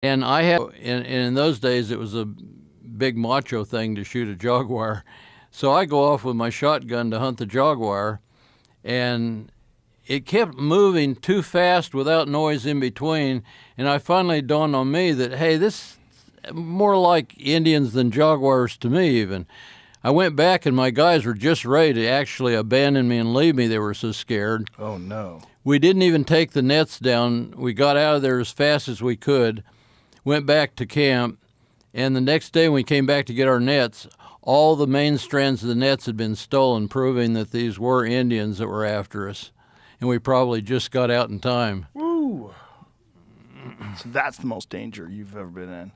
And I had, and in those days, it was a big macho thing to shoot a jaguar. So I go off with my shotgun to hunt the jaguar, and it kept moving too fast without noise in between. And I finally dawned on me that, hey, this more like Indians than jaguars to me even. I went back and my guys were just ready to actually abandon me and leave me. They were so scared. Oh, no. We didn't even take the nets down. We got out of there as fast as we could, went back to camp, and the next day when we came back to get our nets, all the main strands of the nets had been stolen, proving that these were Indians that were after us. And we probably just got out in time. Woo. So that's the most danger you've ever been in.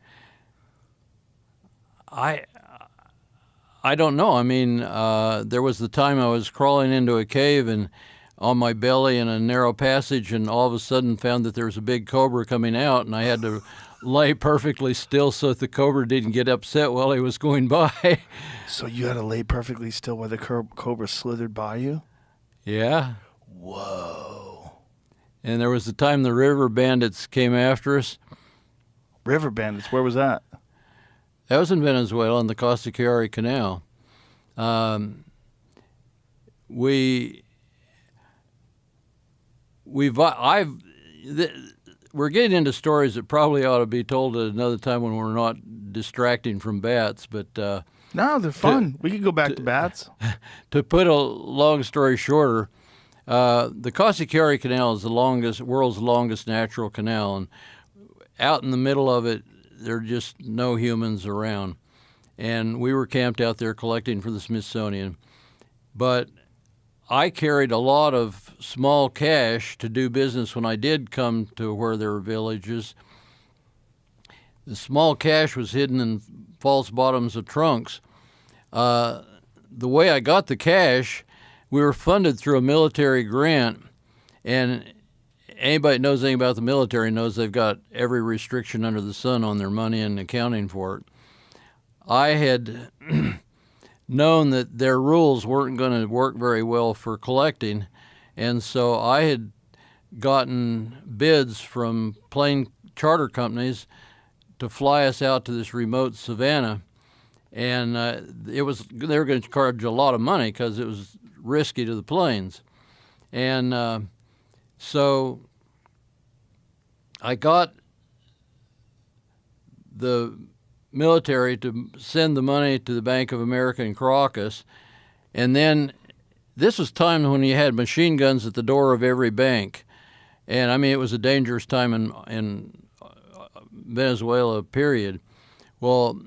I don't know. I mean, there was the time I was crawling into a cave and on my belly in a narrow passage, and all of a sudden found that there was a big cobra coming out, and I had to lay perfectly still so that the cobra didn't get upset while he was going by. So you had to lay perfectly still while the cobra slithered by you? Yeah. Whoa. And there was the time the river bandits came after us. River bandits, where was that? That was in Venezuela on the Costa Chiari Canal. We're getting into stories that probably ought to be told at another time when we're not distracting from bats. But No, they're fun. We could go back to bats. to put a long story shorter, the Costa Chiari Canal is the world's longest natural canal, and out in the middle of it, there are just no humans around. And we were camped out there collecting for the Smithsonian. But I carried a lot of small cash to do business when I did come to where there were villages. The small cash was hidden in false bottoms of trunks. The way I got the cash, we were funded through a military grant, and anybody that knows anything about the military knows they've got every restriction under the sun on their money and accounting for it. I had known that their rules weren't going to work very well for collecting, and so I had gotten bids from plane charter companies to fly us out to this remote savannah, and they were going to charge a lot of money because it was risky to the planes. And so I got the military to send the money to the Bank of America in Caracas, and then this was time when you had machine guns at the door of every bank, and I mean it was a dangerous time in Venezuela, period. Well,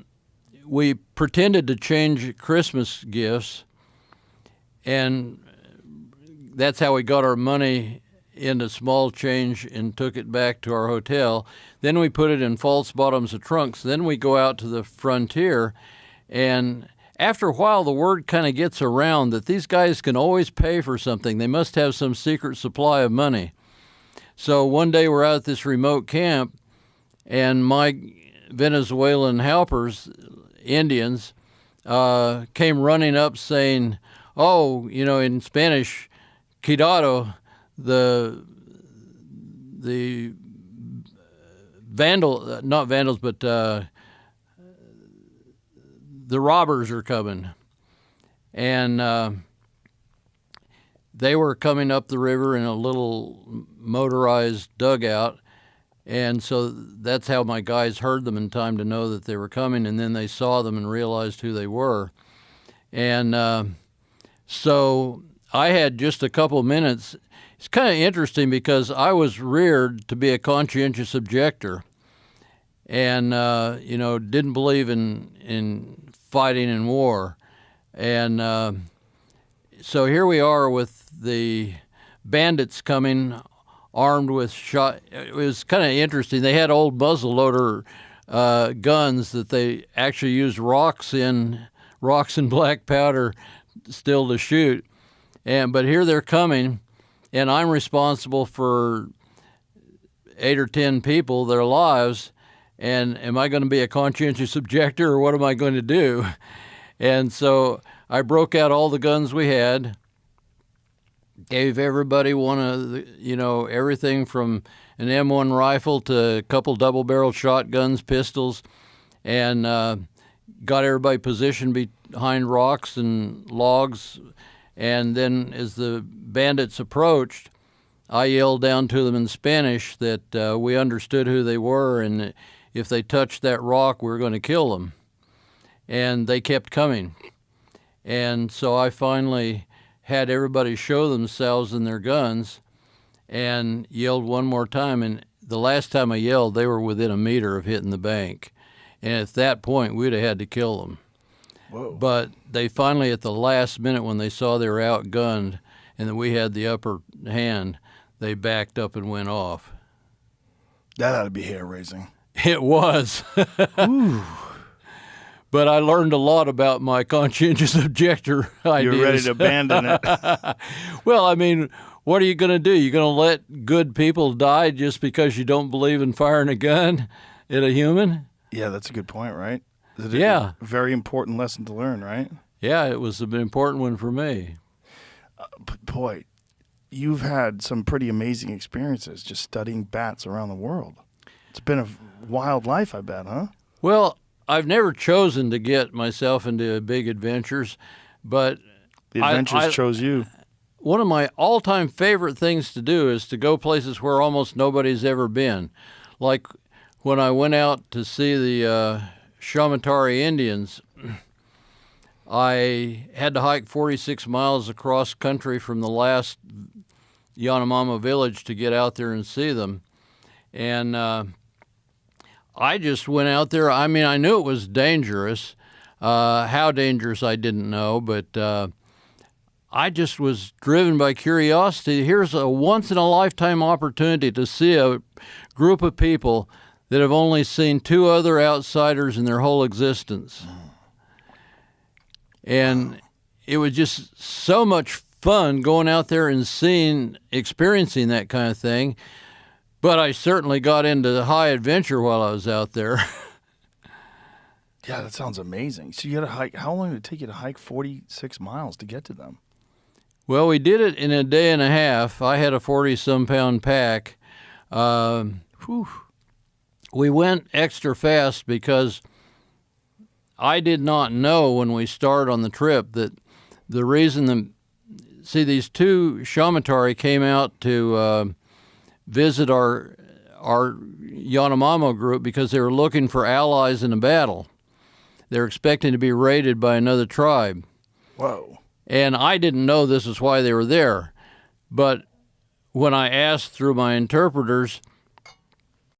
we pretended to change Christmas gifts, and that's how we got our money into small change and took it back to our hotel. Then we put it in false bottoms of trunks. Then we go out to the frontier, and after a while the word kind of gets around that these guys can always pay for something. They must have some secret supply of money. So one day we're out at this remote camp, and my Venezuelan helpers, Indians, came running up saying, oh, in Spanish, cuidado, the not vandals, but the robbers are coming. And they were coming up the river in a little motorized dugout. And so that's how my guys heard them in time to know that they were coming, and then they saw them and realized who they were. And so I had just a couple minutes. It's kind of interesting because I was reared to be a conscientious objector, and didn't believe in fighting in war. And so here we are with the bandits coming, armed with shot. It was kind of interesting. They had old muzzleloader guns that they actually used rocks and black powder still to shoot. But here they're coming, and I'm responsible for 8 or 10 people, their lives. And am I going to be a conscientious objector, or what am I going to do? And so I broke out all the guns we had, Gave everybody one of the, everything from an M1 rifle to a couple double-barreled shotguns, pistols, and got everybody positioned behind rocks and logs. And then as the bandits approached, I yelled down to them in Spanish that we understood who they were, and if they touched that rock, we were going to kill them. And they kept coming. And so I finally had everybody show themselves and their guns and yelled one more time. And the last time I yelled, they were within a meter of hitting the bank. And at that point, we'd have had to kill them. Whoa. But they finally, at the last minute, when they saw they were outgunned and that we had the upper hand, they backed up and went off. That ought to be hair-raising. It was. Ooh. But I learned a lot about my conscientious objector ideas. You're ready to abandon it. Well, I mean, what are you going to do? You're going to let good people die just because you don't believe in firing a gun at a human? Yeah, that's a good point, right? Yeah. A very important lesson to learn, right? Yeah, it was an important one for me. Boy, you've had some pretty amazing experiences just studying bats around the world. It's been a wild life, I bet, huh? Well, I've never chosen to get myself into big adventures, but The adventures chose you. one of my all-time favorite things to do is to go places where almost nobody's ever been. Like when I went out to see the Shamatari Indians, I had to hike 46 miles across country from the last Yanomamo village to get out there and see them. And I just went out there. I mean, I knew it was dangerous. How dangerous, I didn't know, but I just was driven by curiosity. Here's a once-in-a-lifetime opportunity to see a group of people that have only seen two other outsiders in their whole existence. And it was just so much fun going out there and experiencing that kind of thing. But I certainly got into high adventure while I was out there. Yeah, that sounds amazing. So you got to hike. How long did it take you to hike 46 miles to get to them? Well, we did it in a day and a half. I had a 40-some-pound pack. We went extra fast because I did not know when we started on the trip that the reason these two Shamatari came out to visit our Yanomamo group because they were looking for allies in a battle. They were expecting to be raided by another tribe. Whoa. And I didn't know this is why they were there. But when I asked through my interpreters,